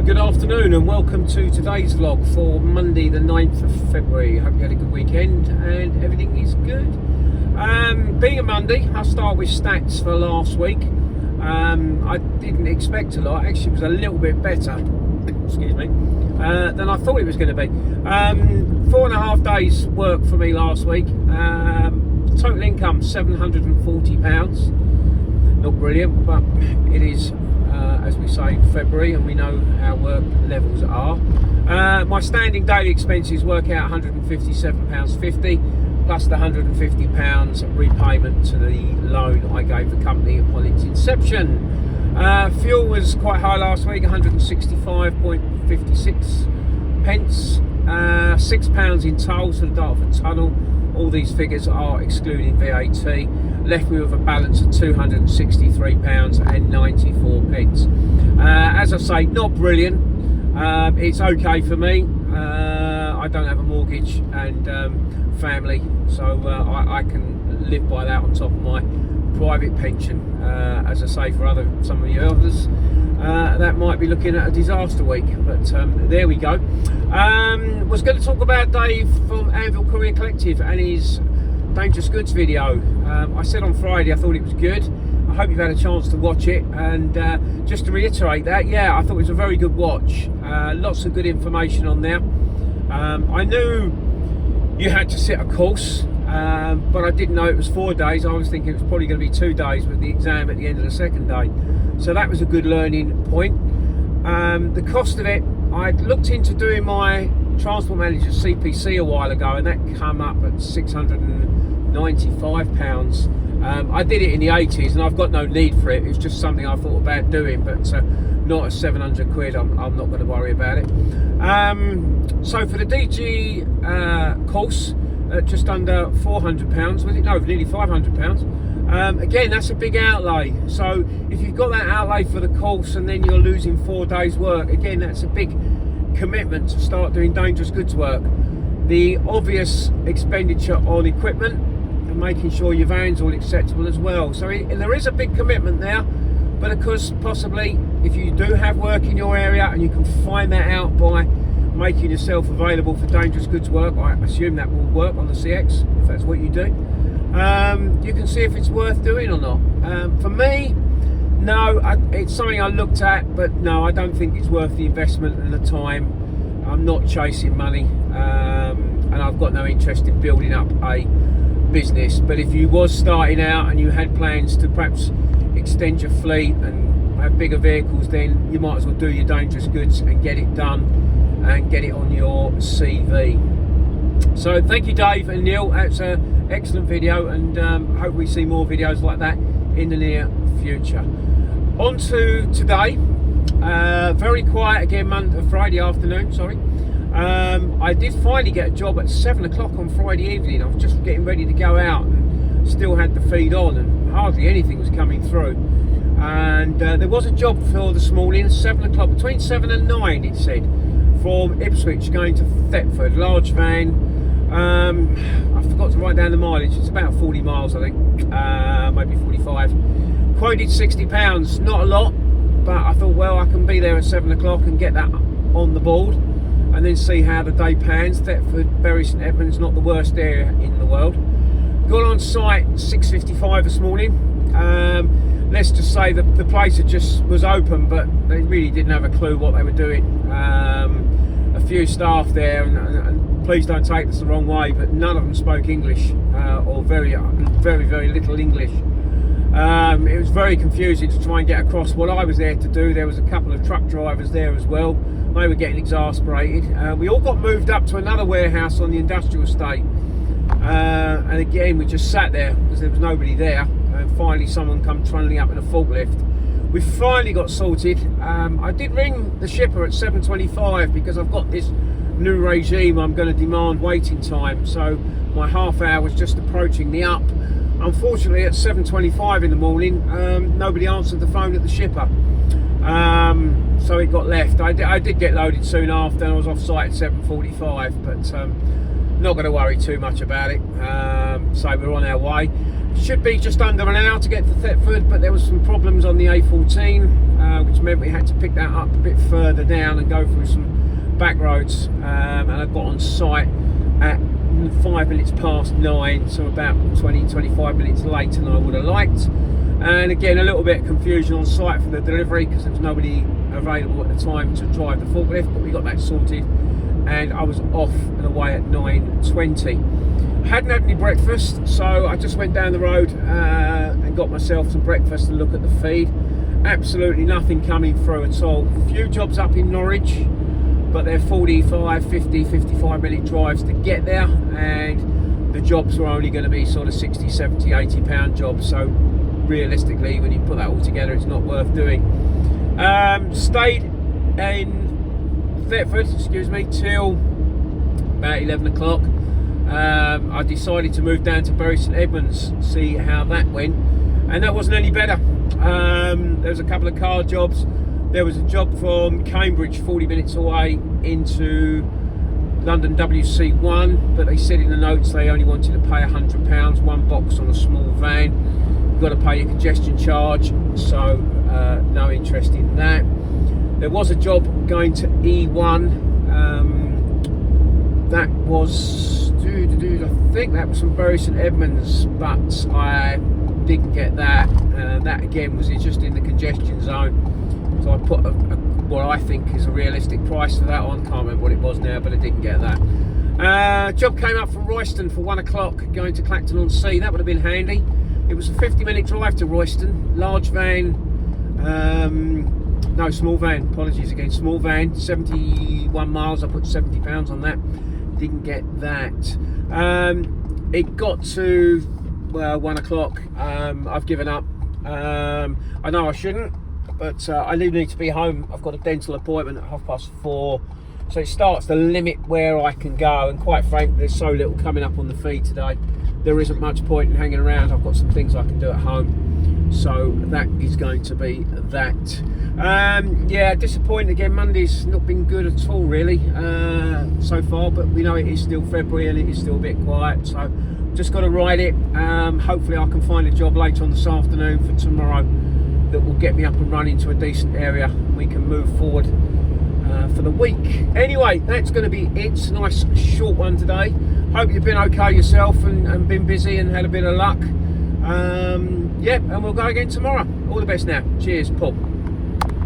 good afternoon and welcome to today's vlog for Monday the 9th of February. Hope you had a good weekend and everything is good. Being a Monday, I'll start with stats for last week. I didn't expect a lot, actually it was a little bit better, excuse me, than I thought it was going to be. 4.5 days work for me last week. Total income £740. Not brilliant, but it is, as we say, February, and we know how work levels are. My standing daily expenses work out £157.50 plus the £150 repayment to the loan I gave the company upon its inception. Fuel was quite high last week, 165.56 pence. £6 in tolls for the Dartford Tunnel. All these figures are excluding VAT. Left me with a balance of £263.94. As I say, not brilliant. It's okay for me. I don't have a mortgage and family, so I can live by that on top of my private pension. As I say, for some of you others, that might be looking at a disaster week, but there we go. Was going to talk about Dave from Anvil Courier Collective and his Dangerous Goods video. I said on Friday I thought it was good. I hope you've had a chance to watch it, and just to reiterate that, yeah, I thought it was a very good watch. Lots of good information on there. I knew you had to sit a course, but I didn't know it was 4 days. I was thinking it was probably going to be 2 days with the exam at the end of the second day. So that was a good learning point. The cost of it, I'd looked into doing my Transport Manager CPC a while ago, and that came up at £695. I did it in the 80s, and I've got no need for it. It's just something I thought about doing, but not at 700 quid. I'm not going to worry about it. So for the DG course, just under £400, was it? No, nearly £500. Again, that's a big outlay. So if you've got that outlay for the course and then you're losing 4 days work, again, that's a big commitment to start doing dangerous goods work. The obvious expenditure on equipment and making sure your van's all acceptable as well. So there is a big commitment there, but of course, possibly if you do have work in your area and you can find that out by making yourself available for dangerous goods work, I assume that will work on the CX if that's what you do. You can see if it's worth doing or not. For me, no, it's something I looked at, but no, I don't think it's worth the investment and the time. I'm not chasing money, and I've got no interest in building up a business. But if you was starting out and you had plans to perhaps extend your fleet and have bigger vehicles, then you might as well do your dangerous goods and get it done and get it on your CV. So thank you, Dave and Neil. That's an excellent video, and hope we see more videos like that in the near future. On to today. Very quiet again, Friday afternoon, sorry. I did finally get a job at 7 o'clock on Friday evening. I was just getting ready to go out and still had the feed on, and hardly anything was coming through. And there was a job for this morning, 7 o'clock, between 7 and 9 it said, from Ipswich going to Thetford, large van. I forgot to write down the mileage. It's about 40 miles, I think, maybe 45. Quoted £60, not a lot, but I thought, well, I can be there at 7 o'clock and get that on the board and then see how the day pans. Thetford, Bury St Edmunds, not the worst area in the world. Got on site 6:55 this morning. Let's just say that the place was open, but they really didn't have a clue what they were doing. A few staff there, and please don't take this the wrong way, but none of them spoke English, or very, very little English. It was very confusing to try and get across what I was there to do. There was a couple of truck drivers there as well. They were getting exasperated. We all got moved up to another warehouse on the industrial estate, and again we just sat there because there was nobody there. And finally someone come trundling up in a forklift. We finally got sorted. I did ring the shipper at 7:25 because I've got this new regime. I'm going to demand waiting time, so my half hour was just approaching the up. Unfortunately, at 7:25 in the morning, nobody answered the phone at the shipper, so it got left. I did get loaded soon after, and I was off site at 7:45, but not going to worry too much about it. So we're on our way. Should be just under an hour to get to Thetford, but there was some problems on the A14. which meant we had to pick that up a bit further down and go through some back roads. And I got on site at 5 minutes past 9, so about 20-25 minutes later than I would have liked. And again, a little bit of confusion on site for the delivery because there was nobody available at the time to drive the forklift, but we got that sorted and I was off and away at 9:20. I hadn't had any breakfast, so I just went down the road and got myself some breakfast and look at the feed. Absolutely nothing coming through at all. A few jobs up in Norwich, but they're 45, 50, 55 minute drives to get there, and the jobs were only going to be sort of 60, 70, 80 pound jobs, so realistically when you put that all together it's not worth doing. Stayed in Thetford, till about 11 o'clock. I decided to move down to Bury St Edmunds, see how that went, and that wasn't any better. There was a couple of car jobs. There was a job from Cambridge 40 minutes away into London WC1, but they said in the notes they only wanted to pay £100, one box on a small van. You've got to pay your congestion charge, so no interest in that. There was a job going to E1, that was, I think that was from Bury St Edmunds, but I didn't get that. That again was just in the congestion zone, so I put what I think is a realistic price for that on. Can't remember what it was now, but I didn't get that. Job came up from Royston for 1 o'clock, going to Clacton-on-Sea. That would have been handy. It was a 50-minute drive to Royston. Large van, no, small van, apologies again, small van, 71 miles. I put £70 on that. Didn't get that. It got to 1 o'clock. I've given up. I know I shouldn't, but I do need to be home. I've got a dental appointment at 4:30, so it starts to limit where I can go, and quite frankly there's so little coming up on the feed today, there isn't much point in hanging around. I've got some things I can do at home, so that is going to be that. Yeah, disappointed again. Monday's not been good at all really so far, but we know it is still February and it is still a bit quiet, so just got to ride it. Hopefully I can find a job later on this afternoon for tomorrow that will get me up and running to a decent area, and we can move forward for the week. Anyway, that's going to be it. Nice short one today. Hope you've been okay yourself and been busy and had a bit of luck. Yeah, and we'll go again tomorrow. All the best now. Cheers, Paul.